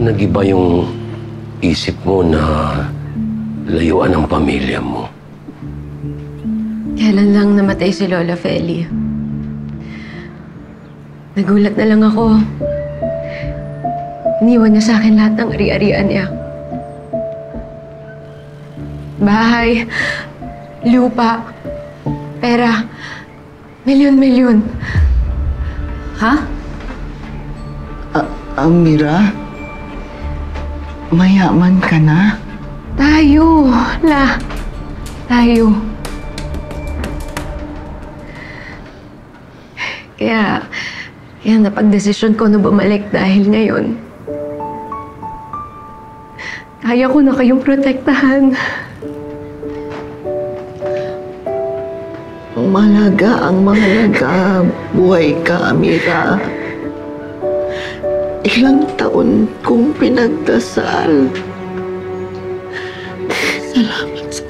nag-iba yung isip mo na layuan ang pamilya mo? Kailan lang namatay si Lola Feli. Nagulat na lang ako. Iniwan niya sa akin lahat ng ari-arian niya. Bahay, lupa, pera, milyon-milyon. Ha? Amira, mayaman ka na? Tayo. Kaya napagdesisyon ko na bumalik dahil ngayon, kaya ko na kayong protektahan. Mahalaga, buhay ka, Amira. Ilang taon kong pinagdasal. Salamat sa